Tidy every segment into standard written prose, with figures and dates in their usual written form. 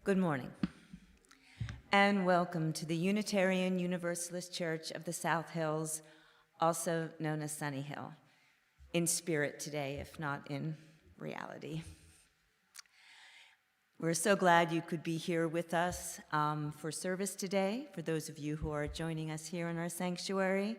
Good morning, and welcome to the Unitarian Universalist Church of the South Hills, also known as Sunnyhill, in spirit today, if not in reality. We're so glad you could be here with us for service today, for those of you who are joining us here in our sanctuary.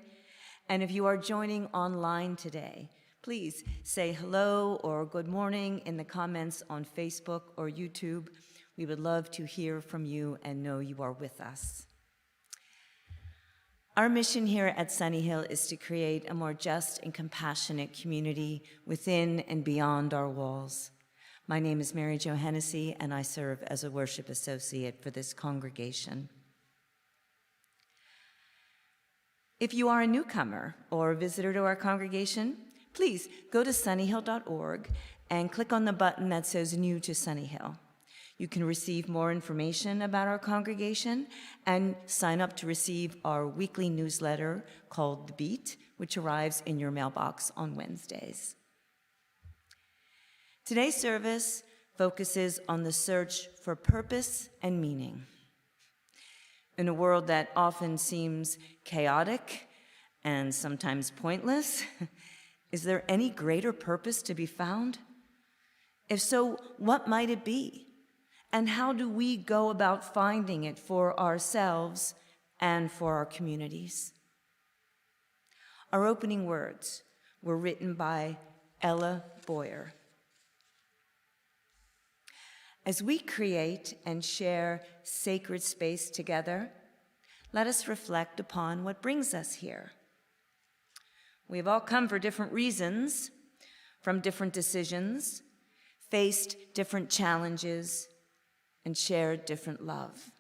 And if you are joining online today, please say hello or good morning in the comments on Facebook or YouTube. We would love to hear from you and know you are with us. Our mission here at Sunnyhill is to create a more just and compassionate community within and beyond our walls. My name is Jo Hennessy, and I serve as a worship associate for this congregation. If you are a newcomer or a visitor to our congregation, please go to sunnyhill.org and click on the button that says New to Sunnyhill. You can receive more information about our congregation and sign up to receive our weekly newsletter called The Beat, which arrives in your mailbox on Wednesdays. Today's service focuses on the search for purpose and meaning. In a world that often seems chaotic and sometimes pointless, is there any greater purpose to be found? If so, what might it be? And how do we go about finding it for ourselves and for our communities? Our opening words were written by Ella Boyer. As we create and share sacred space together, let us reflect upon what brings us here. We have all come for different reasons, from different decisions, faced different challenges, and shared different love.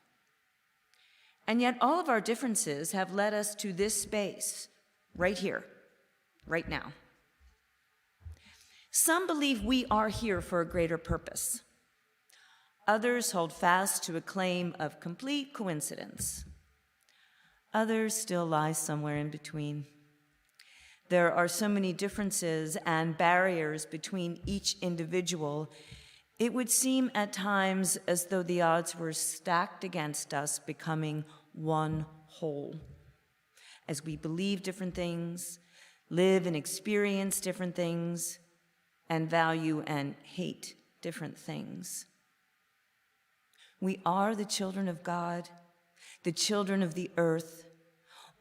And yet all of our differences have led us to this space, right here, right now. Some believe we are here for a greater purpose. Others hold fast to a claim of complete coincidence. Others still lie somewhere in between. There are so many differences and barriers between each individual. It would seem at times as though the odds were stacked against us becoming one whole. As we believe different things, live and experience different things, and value and hate different things. We are the children of God, the children of the earth,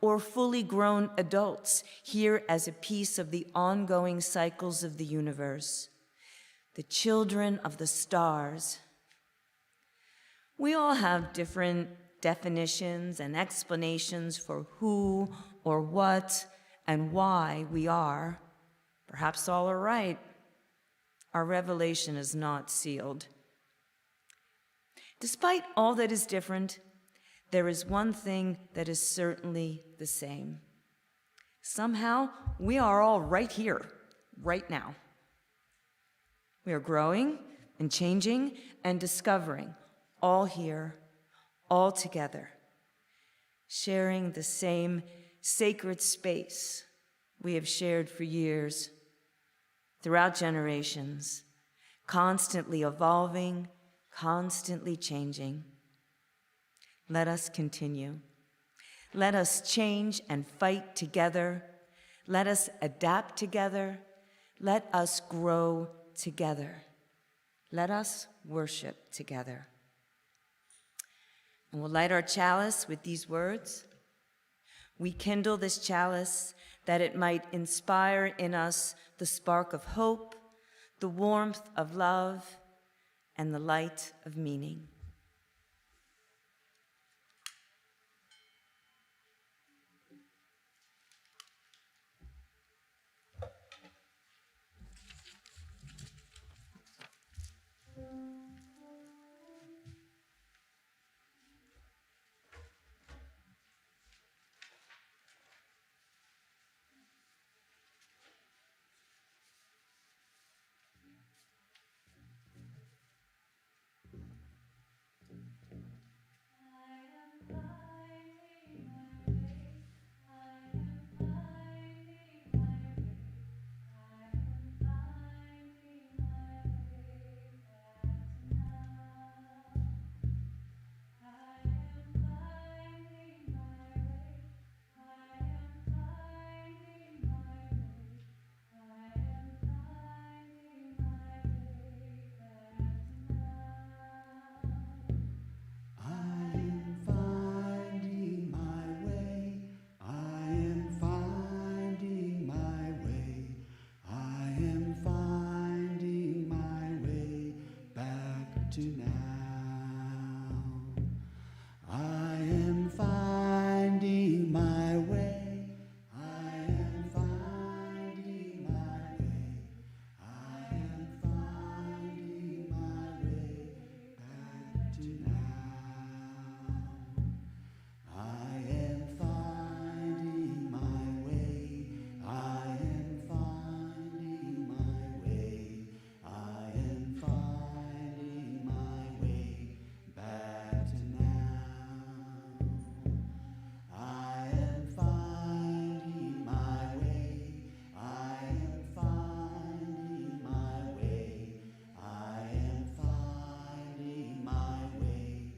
or fully grown adults here as a piece of the ongoing cycles of the universe, the children of the stars. We all have different definitions and explanations for who or what and why we are. Perhaps all are right. Our revelation is not sealed. Despite all that is different, there is one thing that is certainly the same. Somehow, we are all right here, right now. We are growing and changing and discovering, all here, all together, sharing the same sacred space we have shared for years, throughout generations, constantly evolving, constantly changing. Let us continue. Let us change and fight together. Let us adapt together. Let us grow together. Let us worship together. And we'll light our chalice with these words. We kindle this chalice that it might inspire in us the spark of hope, the warmth of love, and the light of meaning. to now. I am finding my way. I am finding my way. I am finding my way back to now. I am finding my way. I am finding my way. I am finding my way back to now. I am finding my way. I am finding my way. I am finding my way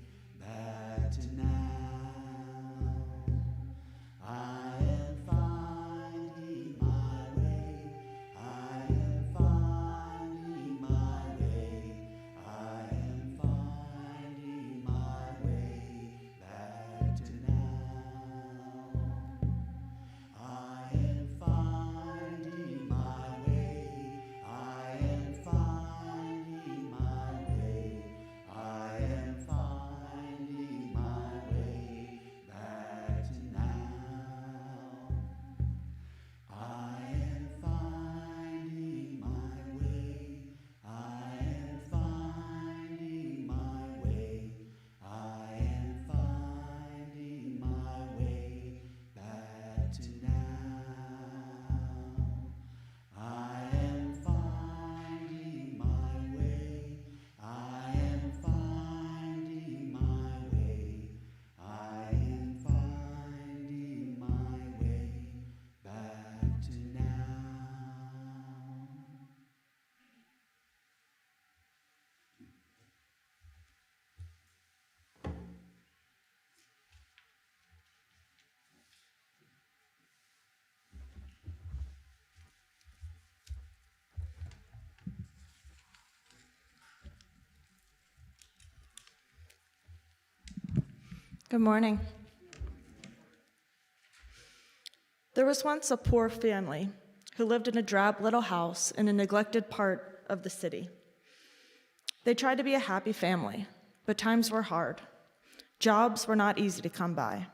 back to now. I am finding my way. I am finding my way. I am finding my way back to now. I am finding my way. I am finding my way. I am finding my way back to now. I am finding my way. I am finding my way. I am finding my way back to now. I am finding my way. I am finding my way. I am finding my way back to now. Good morning. There was once a poor family who lived in a drab little house in a neglected part of the city. They tried to be a happy family, but times were hard. Jobs were not easy to come by.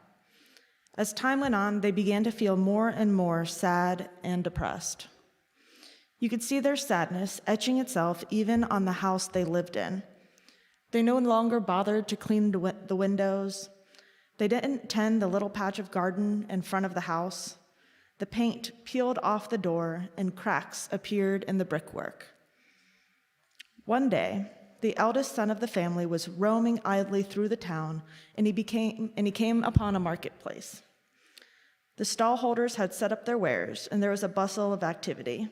As time went on, they began to feel more and more sad and depressed. You could see their sadness etching itself even on the house they lived in. They no longer bothered to clean the windows. They didn't tend the little patch of garden in front of the house. The paint peeled off the door and cracks appeared in the brickwork. One day, the eldest son of the family was roaming idly through the town, and he came upon a marketplace. The stallholders had set up their wares, and there was a bustle of activity.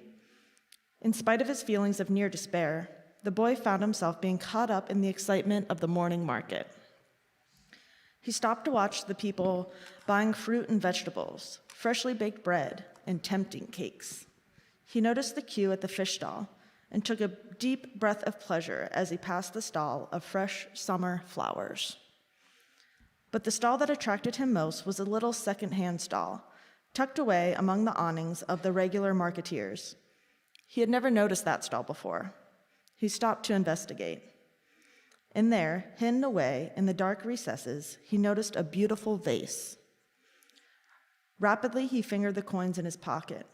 In spite of his feelings of near despair, the boy found himself being caught up in the excitement of the morning market. He stopped to watch the people buying fruit and vegetables, freshly baked bread, and tempting cakes. He noticed the queue at the fish stall and took a deep breath of pleasure as he passed the stall of fresh summer flowers. But the stall that attracted him most was a little second-hand stall, tucked away among the awnings of the regular marketeers. He had never noticed that stall before. He stopped to investigate. In there, hidden away in the dark recesses, he noticed a beautiful vase. Rapidly, he fingered the coins in his pocket.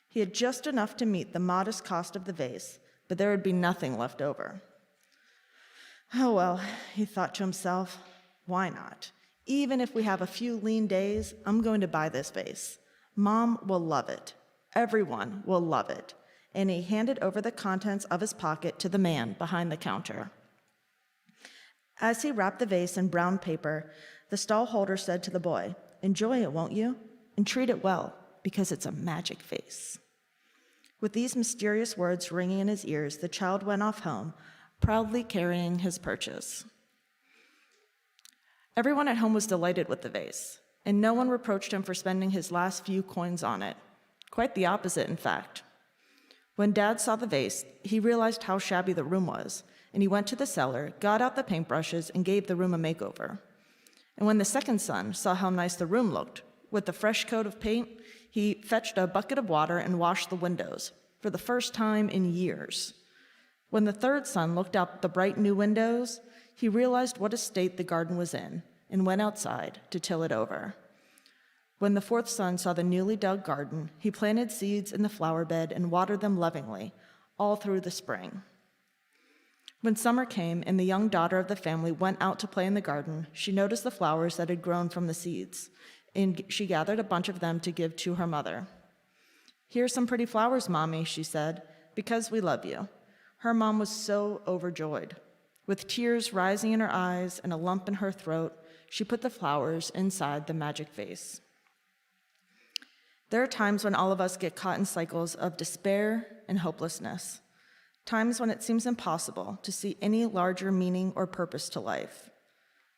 He had just enough to meet the modest cost of the vase, but there would be nothing left over. Oh well, he thought to himself, why not? Even if we have a few lean days, I'm going to buy this vase. Mom will love it. Everyone will love it. And he handed over the contents of his pocket to the man behind the counter. As he wrapped the vase in brown paper, the stallholder said to the boy, "Enjoy it, won't you? And treat it well, because it's a magic vase." With these mysterious words ringing in his ears, the child went off home, proudly carrying his purchase. Everyone at home was delighted with the vase, and no one reproached him for spending his last few coins on it. Quite the opposite, in fact. When Dad saw the vase, he realized how shabby the room was, and he went to the cellar, got out the paintbrushes, and gave the room a makeover. And when the second son saw how nice the room looked, with the fresh coat of paint, he fetched a bucket of water and washed the windows, for the first time in years. When the third son looked out the bright new windows, he realized what a state the garden was in and went outside to till it over. When the fourth son saw the newly dug garden, he planted seeds in the flower bed and watered them lovingly all through the spring. When summer came and the young daughter of the family went out to play in the garden, she noticed the flowers that had grown from the seeds, and she gathered a bunch of them to give to her mother. "Here's some pretty flowers, Mommy," she said, "because we love you." Her mom was so overjoyed. With tears rising in her eyes and a lump in her throat, she put the flowers inside the magic vase. There are times when all of us get caught in cycles of despair and hopelessness, times when it seems impossible to see any larger meaning or purpose to life.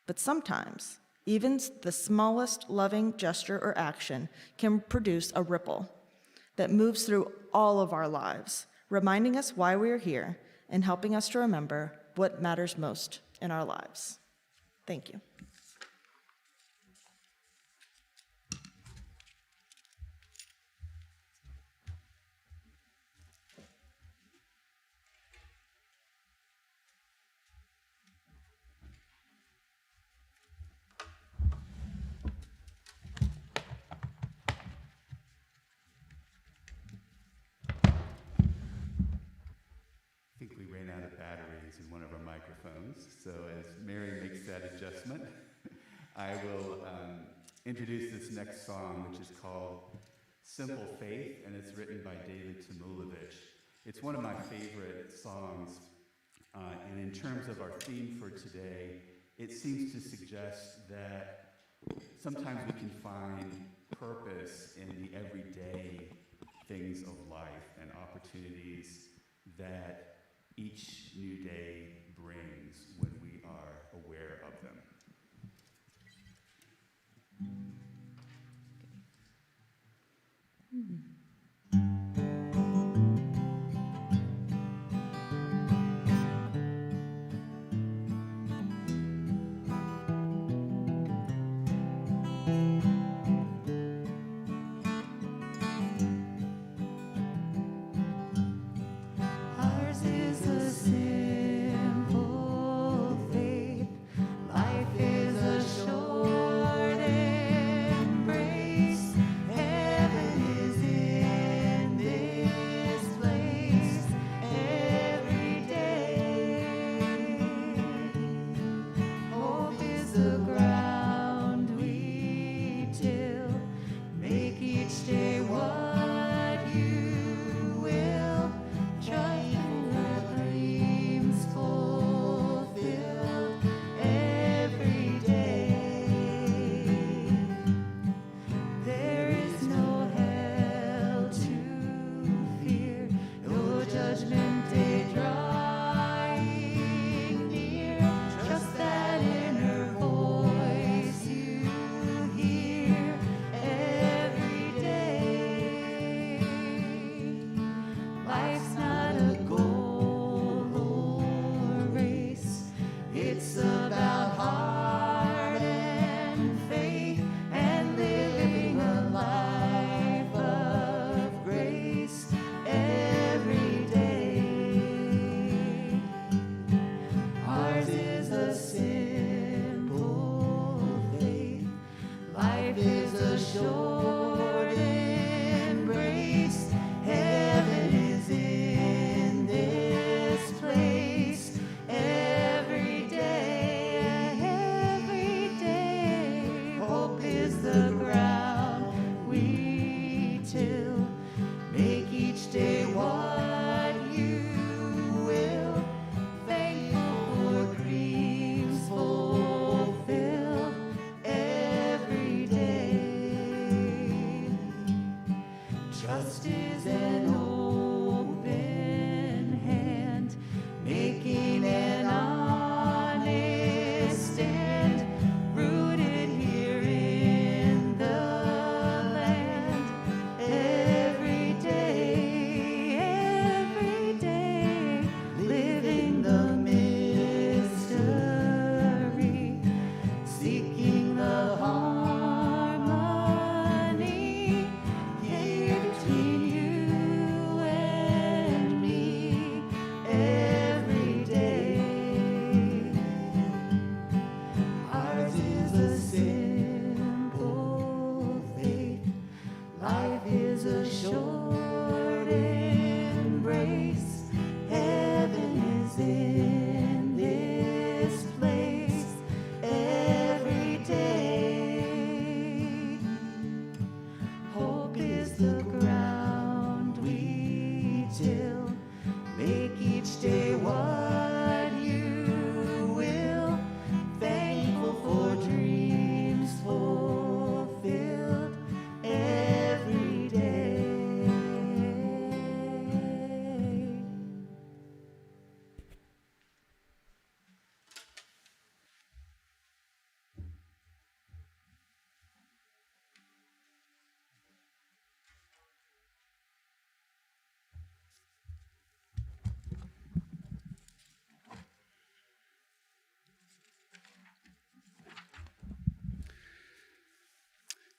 But sometimes, even the smallest loving gesture or action can produce a ripple that moves through all of our lives, reminding us why we are here and helping us to remember what matters most in our lives. Thank you. I think we ran out of batteries in one of our microphones, so as Mary makes that adjustment, I will introduce this next song, which is called Simple Faith, and it's written by David Tamulovich. It's one of my favorite songs, and in terms of our theme for today, it seems to suggest that sometimes we can find purpose in the everyday things of life and opportunities that each new day brings when we are aware of them. Ours is a simple faith. Life is a short embrace. Heaven is in this place every day. Hope is the ground we till. Make each day what you will. Trying our dreams fulfill every day. There is no hell to fear, no judgment day drawing near. Trust that inner voice you hear every day. Life's not a goal or race. It's about heart and faith and living a life of grace every day. Ours is a simple faith. Life is a short embrace. Heaven is in this place every day. Every day. Hope is the ground we till. Make each day what you will. Thankful for dreams fulfilled every day.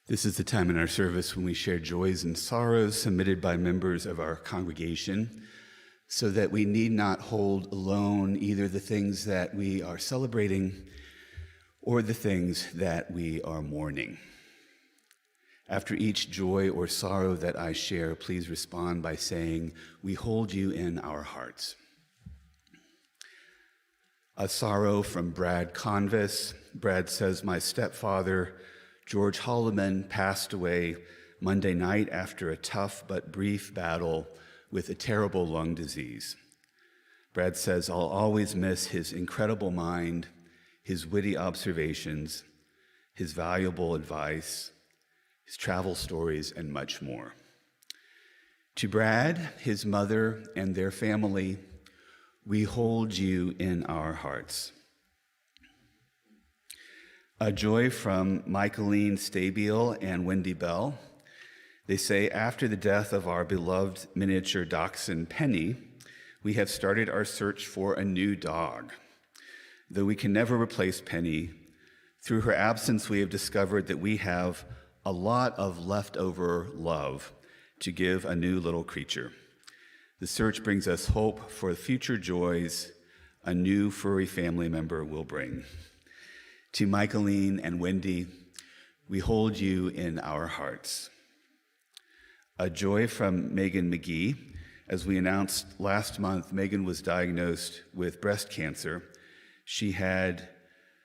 This is the time in our service when we share joys and sorrows submitted by members of our congregation, so that we need not hold alone either the things that we are celebrating or the things that we are mourning. After each joy or sorrow that I share, please respond by saying, "We hold you in our hearts." A sorrow from Brad Convis. Brad says, "My stepfather, George Holloman, passed away Monday night after a tough but brief battle with a terrible lung disease. Brad says, I'll always miss his incredible mind, his witty observations, his valuable advice, his travel stories, and much more." To Brad, his mother, and their family, we hold you in our hearts. A joy from Michaeline Stabiel and Wendy Bell. They say, after the death of our beloved miniature dachshund Penny, we have started our search for a new dog. Though we can never replace Penny, through her absence we have discovered that we have a lot of leftover love to give a new little creature. The search brings us hope for the future joys a new furry family member will bring. To Michaeline and Wendy, we hold you in our hearts. A joy from Megan McGee. As we announced last month, Megan was diagnosed with breast cancer. She had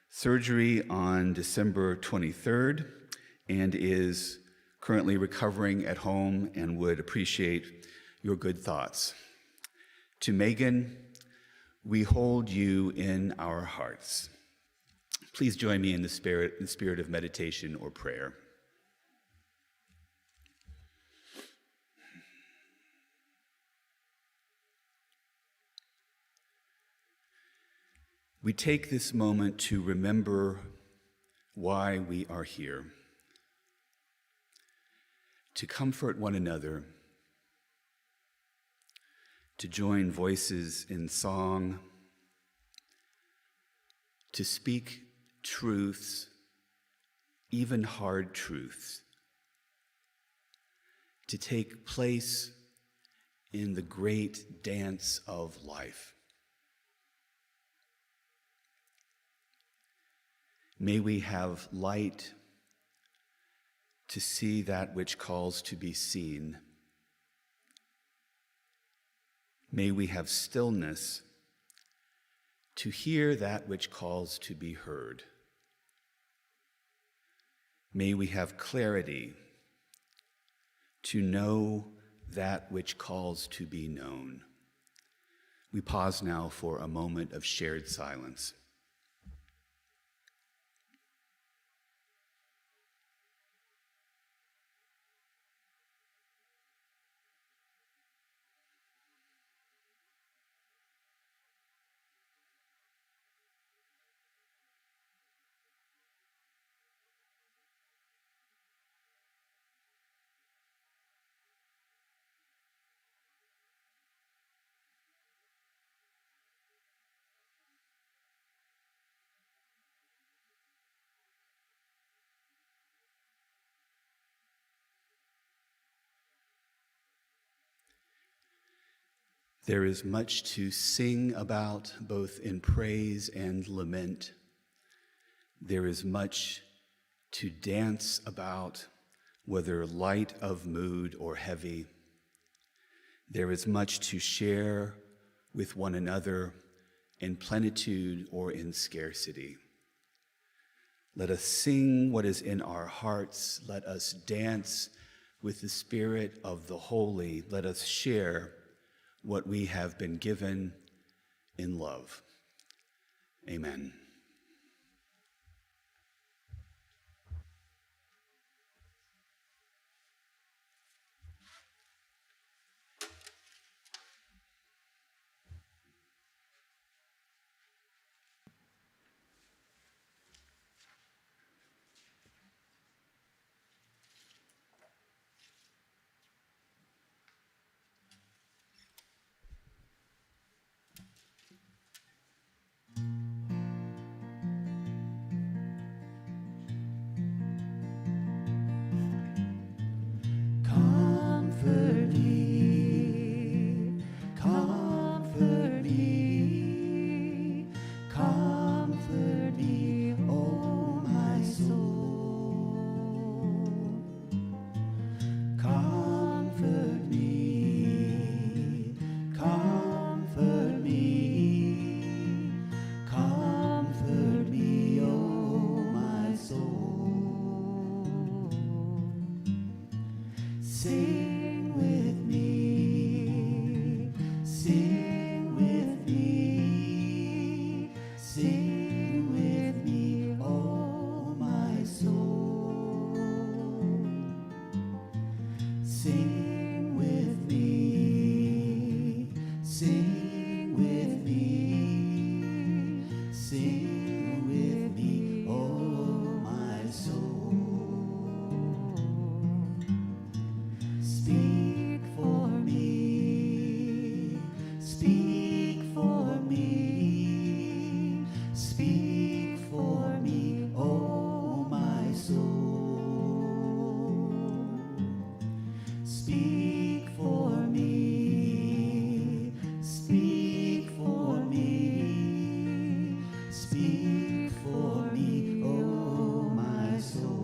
surgery on December 23rd and is currently recovering at home and would appreciate your good thoughts. To Megan, we hold you in our hearts. Please join me in the spirit of meditation or prayer. We take this moment to remember why we are here, to comfort one another, to join voices in song, to speak truths, even hard truths, to take place in the great dance of life. May we have light to see that which calls to be seen. May we have stillness to hear that which calls to be heard. May we have clarity to know that which calls to be known. We pause now for a moment of shared silence. There is much to sing about, both in praise and lament. There is much to dance about, whether light of mood or heavy. There is much to share with one another in plenitude or in scarcity. Let us sing what is in our hearts. Let us dance with the spirit of the holy. Let us share what we have been given in love. Amen. Sing with me, sing with me, sing with me, oh my soul. Sing with me, sing with me, sing with me, oh my soul. Speak for me, speak for me, speak for me, oh my soul. Speak for me, speak for me, speak for me, oh my soul.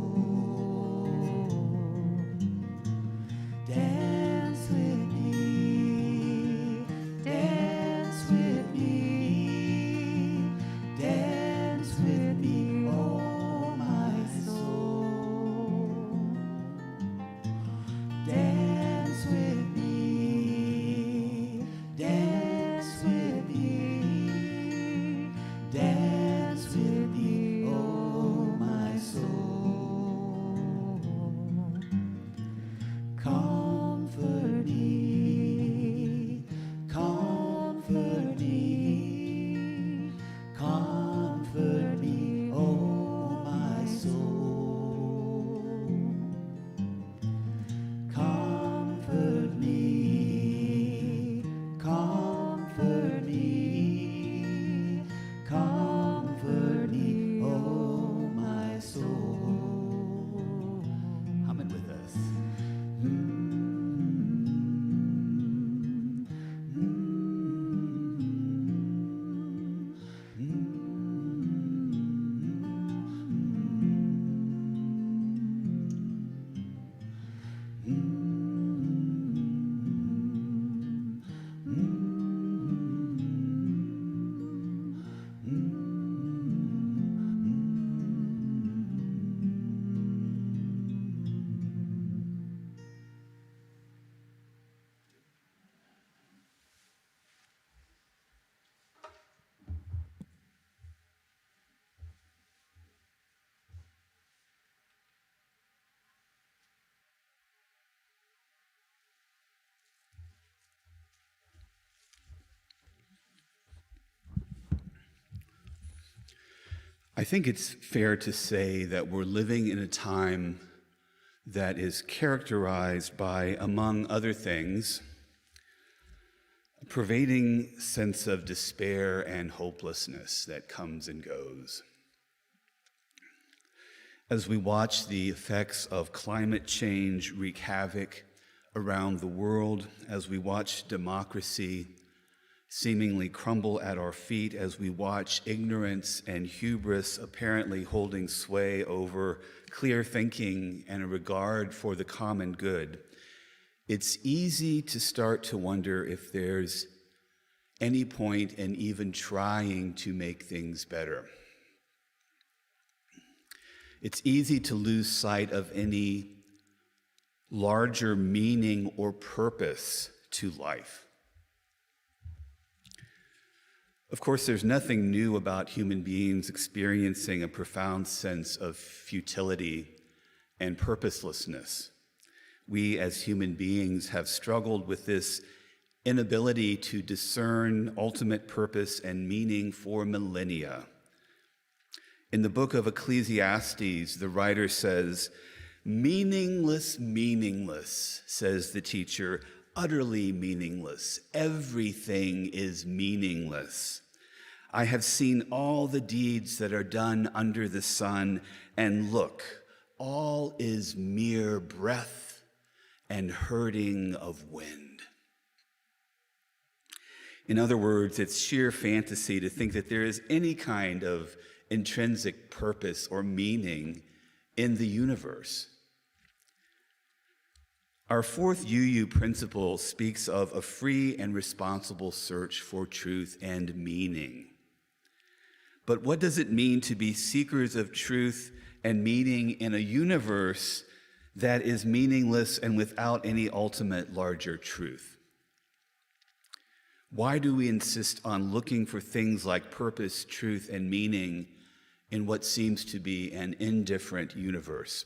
Dance with me, dance with me, dance with me, oh my soul. Dance with me, dance with me, dance with me, oh my soul. Comfort me, comfort me, comfort me, oh my soul. Comfort me, comfort me, comfort me, oh my soul. Hum it with us. I think it's fair to say that we're living in a time that is characterized by, among other things, a pervading sense of despair and hopelessness that comes and goes. As we watch the effects of climate change wreak havoc around the world, as we watch democracy seemingly crumble at our feet, as we watch ignorance and hubris apparently holding sway over clear thinking and a regard for the common good, it's easy to start to wonder if there's any point in even trying to make things better. It's easy to lose sight of any larger meaning or purpose to life. Of course, there's nothing new about human beings experiencing a profound sense of futility and purposelessness. We as human beings have struggled with this inability to discern ultimate purpose and meaning for millennia. In the book of Ecclesiastes, the writer says, "Meaningless, meaningless," says the teacher, "utterly meaningless. Everything is meaningless. I have seen all the deeds that are done under the sun, and look, all is mere breath and hurting of wind." In other words, it's sheer fantasy to think that there is any kind of intrinsic purpose or meaning in the universe. Our fourth UU principle speaks of a free and responsible search for truth and meaning. But what does it mean to be seekers of truth and meaning in a universe that is meaningless and without any ultimate larger truth? Why do we insist on looking for things like purpose, truth, and meaning in what seems to be an indifferent universe?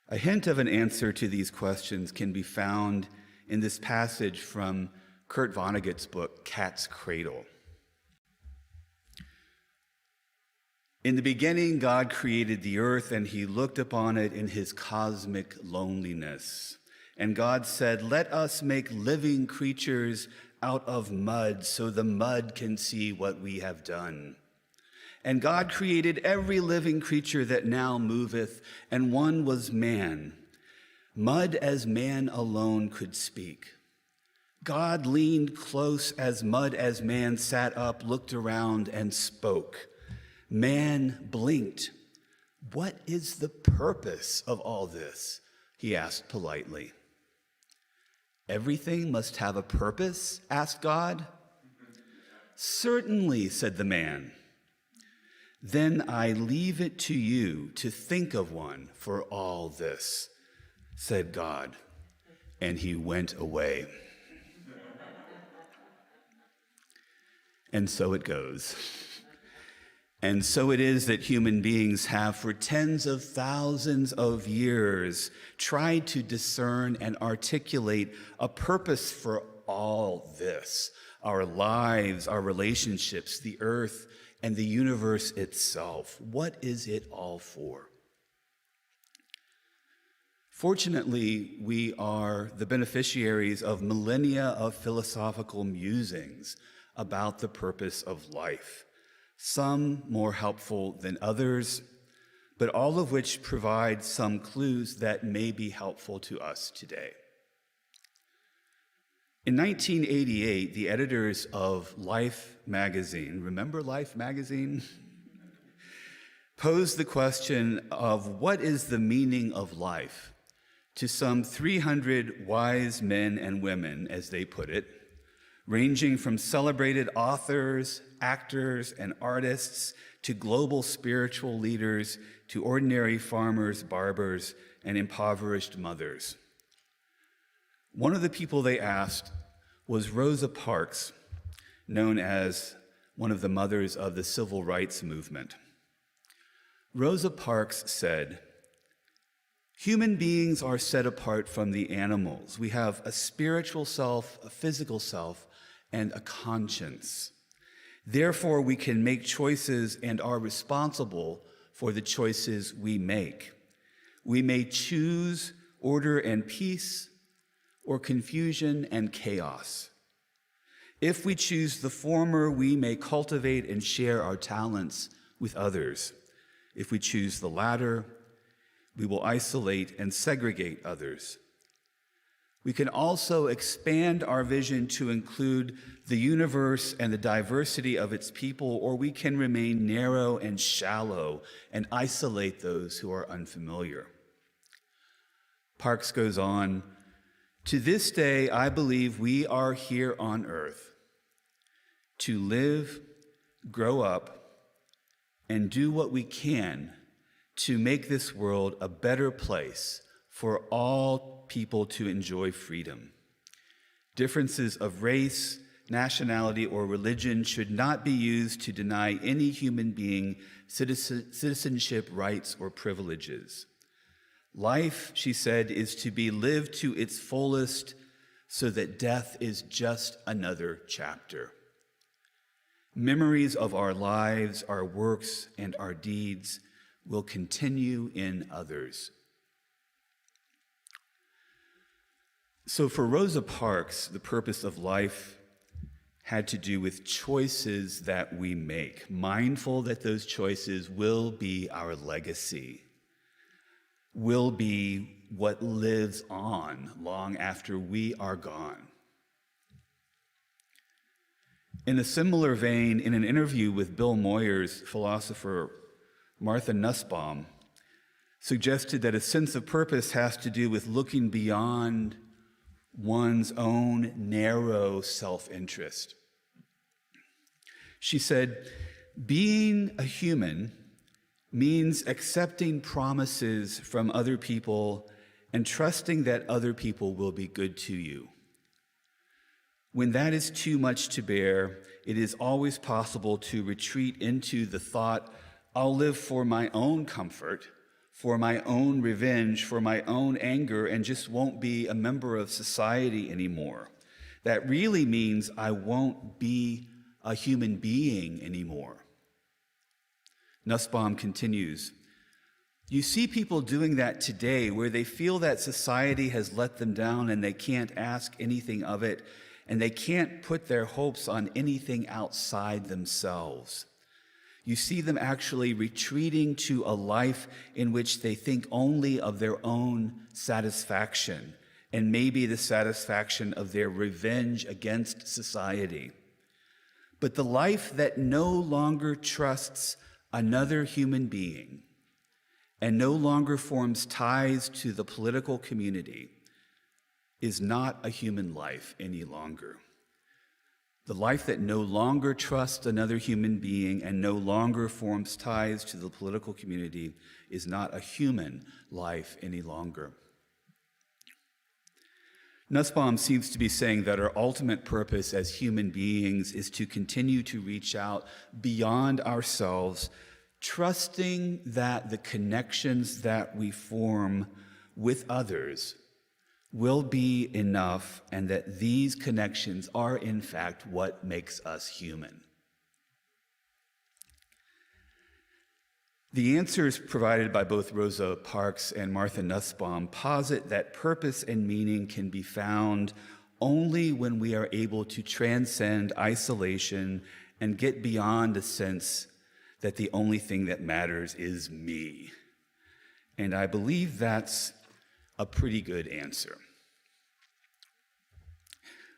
A hint of an answer to these questions can be found in this passage from Kurt Vonnegut's book, Cat's Cradle. In the beginning, God created the earth, and he looked upon it in his cosmic loneliness. And God said, "Let us make living creatures out of mud, so the mud can see what we have done." And God created every living creature that now moveth, and one was man. Mud as man alone could speak. God leaned close as mud as man sat up, looked around, and spoke. Man blinked. "What is the purpose of all this?" he asked politely. "Everything must have a purpose?" asked God. "Certainly," said the man. "Then I leave it to you to think of one for all this," said God, and he went away. And so it goes. And so it is that human beings have, for tens of thousands of years, tried to discern and articulate a purpose for all this: our lives, our relationships, the earth, and the universe itself. What is it all for? Fortunately, we are the beneficiaries of millennia of philosophical musings about the purpose of life, some more helpful than others, but all of which provide some clues that may be helpful to us today. In 1988, the editors of Life magazine, remember Life magazine? Posed the question of what is the meaning of life to some 300 wise men and women, as they put it, ranging from celebrated authors, actors, and artists to global spiritual leaders to ordinary farmers, barbers, and impoverished mothers. One of the people they asked was Rosa Parks, known as one of the mothers of the civil rights movement. Rosa Parks said, "Human beings are set apart from the animals. We have a spiritual self, a physical self, and a conscience. Therefore, we can make choices and are responsible for the choices we make. We may choose order and peace or confusion and chaos. If we choose the former, we may cultivate and share our talents with others. If we choose the latter, we will isolate and segregate others. We can also expand our vision to include the universe and the diversity of its people, or we can remain narrow and shallow and isolate those who are unfamiliar." Parks goes on, "To this day, I believe we are here on earth to live, grow up, and do what we can to make this world a better place for all people to enjoy freedom. Differences of race, nationality, or religion should not be used to deny any human being citizenship rights or privileges. Life," she said, "is to be lived to its fullest so that death is just another chapter. Memories of our lives, our works, and our deeds will continue in others." So for Rosa Parks, the purpose of life had to do with choices that we make, mindful that those choices will be our legacy, will be what lives on long after we are gone. In a similar vein, in an interview with Bill Moyers, philosopher Martha Nussbaum suggested that a sense of purpose has to do with looking beyond one's own narrow self-interest. She said, "Being a human means accepting promises from other people and trusting that other people will be good to you. When that is too much to bear, it is always possible to retreat into the thought, I'll live for my own comfort, for my own revenge, for my own anger, and just won't be a member of society anymore. That really means I won't be a human being anymore. Nussbaum continues, you see people doing that today where they feel that society has let them down and they can't ask anything of it, and they can't put their hopes on anything outside themselves. You see them actually retreating to a life in which they think only of their own satisfaction and maybe the satisfaction of their revenge against society. But the life that no longer trusts another human being and no longer forms ties to the political community is not a human life any longer. The life that no longer trusts another human being and no longer forms ties to the political community is not a human life any longer. Nussbaum seems to be saying that our ultimate purpose as human beings is to continue to reach out beyond ourselves, trusting that the connections that we form with others will be enough and that these connections are in fact what makes us human. The answers provided by both Rosa Parks and Martha Nussbaum posit that purpose and meaning can be found only when we are able to transcend isolation and get beyond the sense that the only thing that matters is me. And I believe that's a pretty good answer.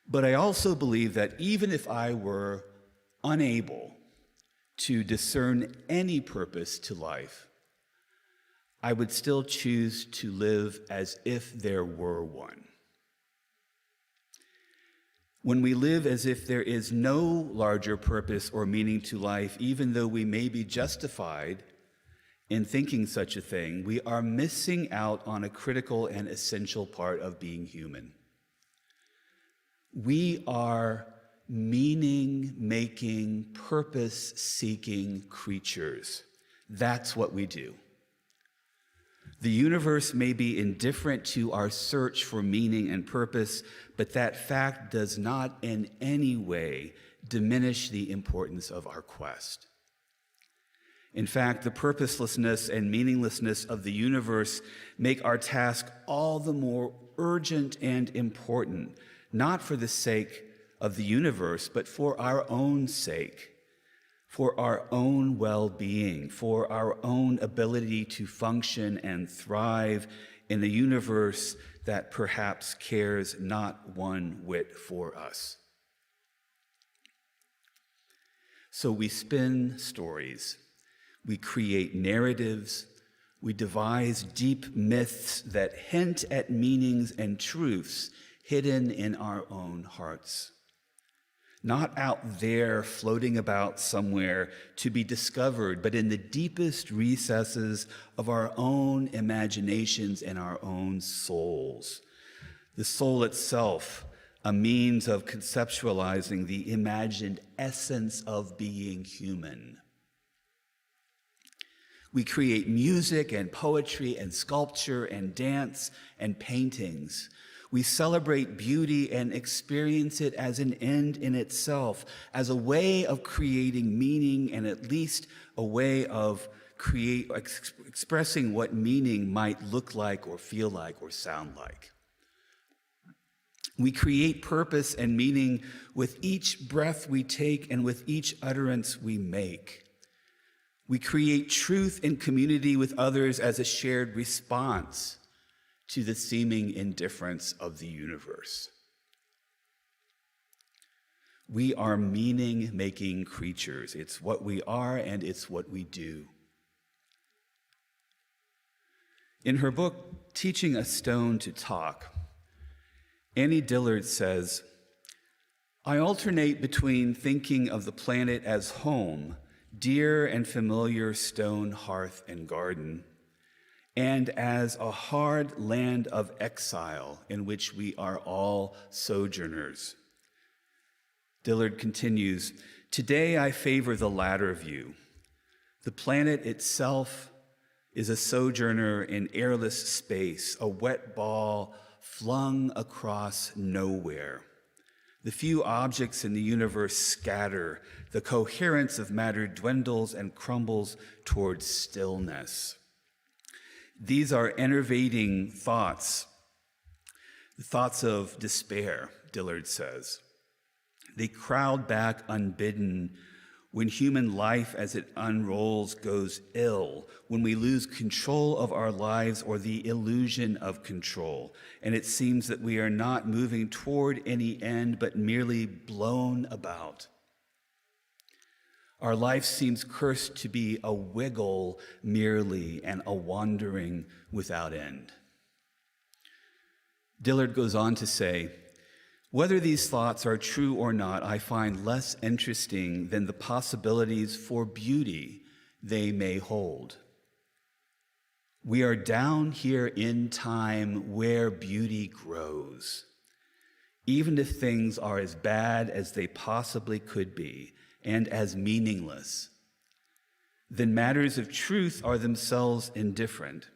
But I also believe that even if I were unable to discern any purpose to life, I would still choose to live as if there were one. When we live as if there is no larger purpose or meaning to life, even though we may be justified in thinking such a thing, we are missing out on a critical and essential part of being human. We are meaning-making, purpose-seeking creatures. That's what we do. The universe may be indifferent to our search for meaning and purpose, but that fact does not in any way diminish the importance of our quest. In fact, the purposelessness and meaninglessness of the universe make our task all the more urgent and important, not for the sake of the universe, but for our own sake, for our own well-being, for our own ability to function and thrive in a universe that perhaps cares not one whit for us. So we spin stories. We create narratives, we devise deep myths that hint at meanings and truths hidden in our own hearts. Not out there floating about somewhere to be discovered, but in the deepest recesses of our own imaginations and our own souls. The soul itself, a means of conceptualizing the imagined essence of being human. We create music and poetry and sculpture and dance and paintings. We celebrate beauty and experience it as an end in itself, as a way of creating meaning and at least a way of expressing what meaning might look like or feel like or sound like. We create purpose and meaning with each breath we take and with each utterance we make. We create truth in community with others as a shared response to the seeming indifference of the universe. We are meaning-making creatures. It's what we are and it's what we do. In her book, Teaching a Stone to Talk, Annie Dillard says, I alternate between thinking of the planet as home dear and familiar stone hearth and garden, and as a hard land of exile in which we are all sojourners. Dillard continues, today I favor the latter view. The planet itself is a sojourner in airless space, a wet ball flung across nowhere. The few objects in the universe scatter. The coherence of matter dwindles and crumbles towards stillness. These are enervating thoughts, the thoughts of despair, Dillard says. They crowd back unbidden when human life as it unrolls goes ill, when we lose control of our lives or the illusion of control, and it seems that we are not moving toward any end, but merely blown about. Our life seems cursed to be a wiggle merely and a wandering without end. Dillard goes on to say, whether these thoughts are true or not, I find less interesting than the possibilities for beauty they may hold. We are down here in time where beauty grows. Even if things are as bad as they possibly could be and as meaningless, then matters of truth are themselves indifferent.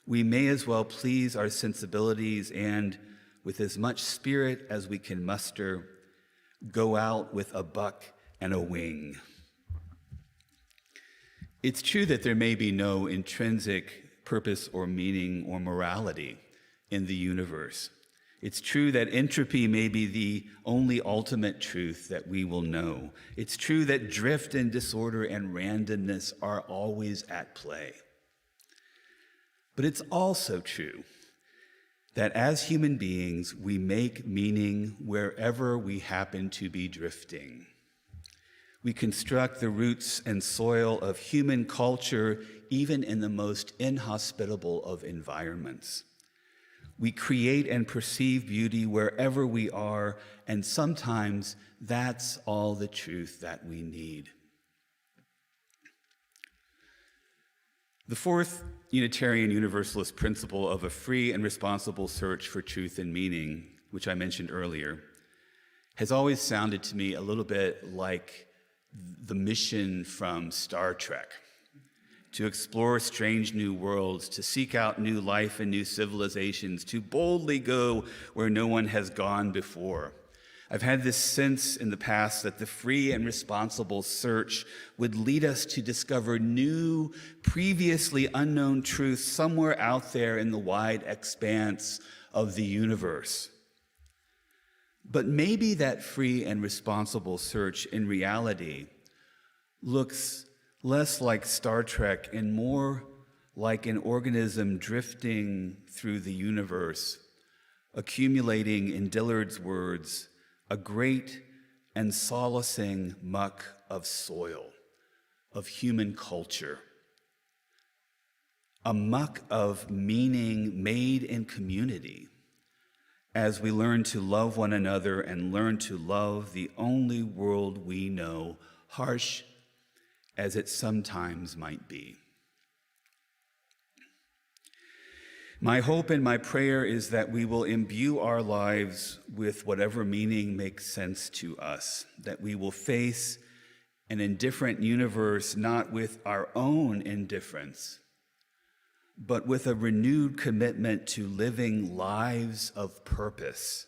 We may as well please our sensibilities and, with as much spirit as we can muster, go out with a buck and a wing. It's true that there may be no intrinsic purpose or meaning or morality in the universe. It's true that entropy may be the only ultimate truth that we will know. It's true that drift and disorder and randomness are always at play. But it's also true that as human beings, we make meaning wherever we happen to be drifting. We construct the roots and soil of human culture even in the most inhospitable of environments. We create and perceive beauty wherever we are, and sometimes that's all the truth that we need. The fourth Unitarian Universalist principle of a free and responsible search for truth and meaning, which I mentioned earlier, has always sounded to me a little bit like the mission from Star Trek: to explore strange new worlds, to seek out new life and new civilizations, to boldly go where no one has gone before. I've had this sense in the past that the free and responsible search would lead us to discover new, previously unknown truths somewhere out there in the wide expanse of the universe. But maybe that free and responsible search in reality looks less like Star Trek and more like an organism drifting through the universe, accumulating, in Dillard's words, a great and solacing muck of soil, of human culture, a muck of meaning made in community as we learn to love one another and learn to love the only world we know, harsh as it sometimes might be. My hope and my prayer is that we will imbue our lives with whatever meaning makes sense to us, that we will face an indifferent universe not with our own indifference, but with a renewed commitment to living lives of purpose,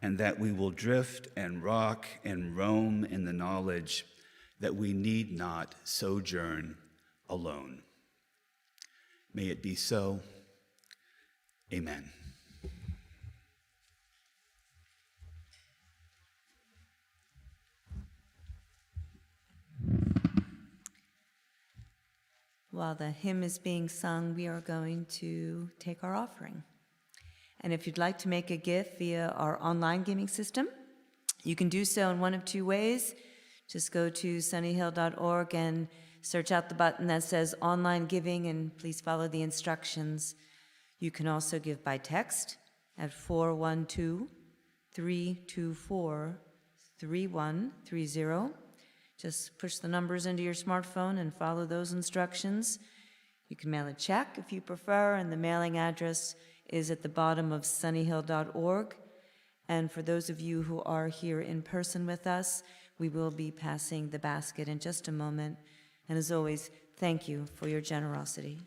and that we will drift and rock and roam in the knowledge that we need not sojourn alone. May it be so. Amen. While the hymn is being sung, we are going to take our offering. And if you'd like to make a gift via our online giving system, you can do so in one of two ways. Just go to sunnyhill.org and search out the button that says online giving, and please follow the instructions. You can also give by text at 412-324-3130. Just push the numbers into your smartphone and follow those instructions. You can mail a check if you prefer, and the mailing address is at the bottom of sunnyhill.org. And for those of you who are here in person with us, we will be passing the basket in just a moment. And as always, thank you for your generosity.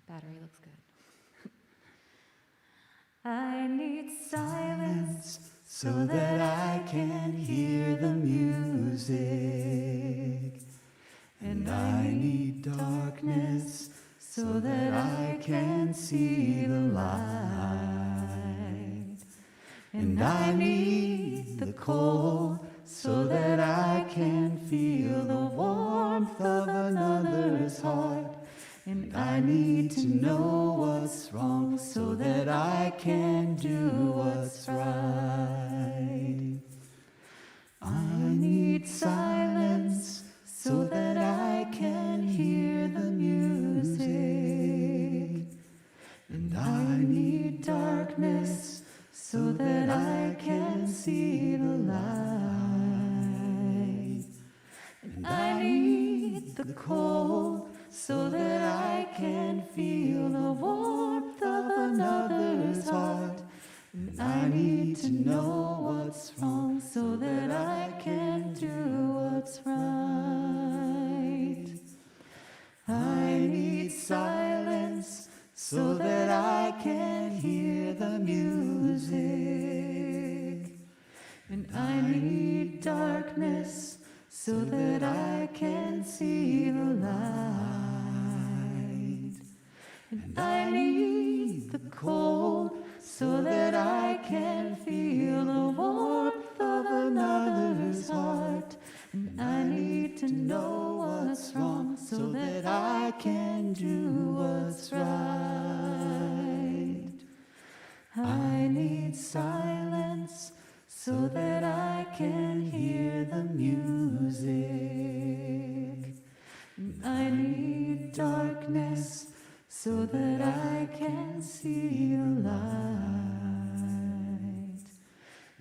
Battery looks good. I need silence so that I can hear the music. And I need darkness so that I can see the light. And I need the cold so that I can feel the warmth of another's heart. And I need to know what's wrong so that I can do what's right. I need silence so that I can hear the music. And I need darkness so that I can see the light. And I need the cold so that I can feel the warmth of another's heart. And I need to know what's wrong so that I can do what's right. I need silence so that I can hear the music. And I need darkness so that I can see the light. And I need the cold so that I can feel the warmth of another's heart. And I need to know what's wrong so that I can do what's right. I need silence so that I can hear the music. And I need darkness so that I can see the light.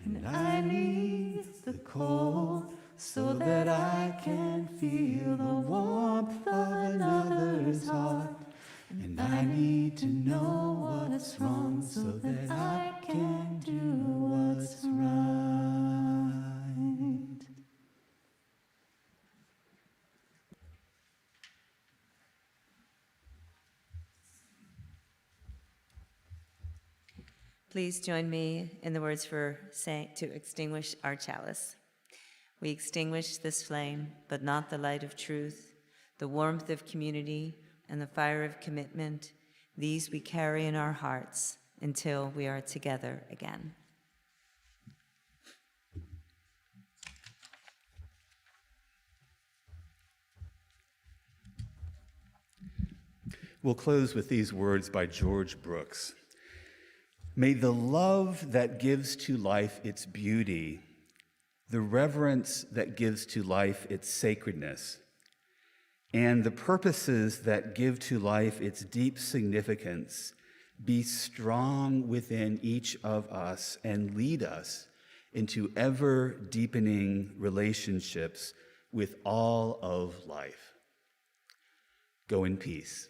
And I need the cold so that I can feel the warmth of another's heart. And I need to know what's wrong so that I can do what's right. Please join me in the words for saying to extinguish our chalice. We extinguish this flame, but not the light of truth, the warmth of community, and the fire of commitment. These we carry in our hearts until we are together again. We'll close with these words by George Brooks. May the love that gives to life its beauty, the reverence that gives to life its sacredness, and the purposes that give to life its deep significance be strong within each of us and lead us into ever-deepening relationships with all of life. Go in peace.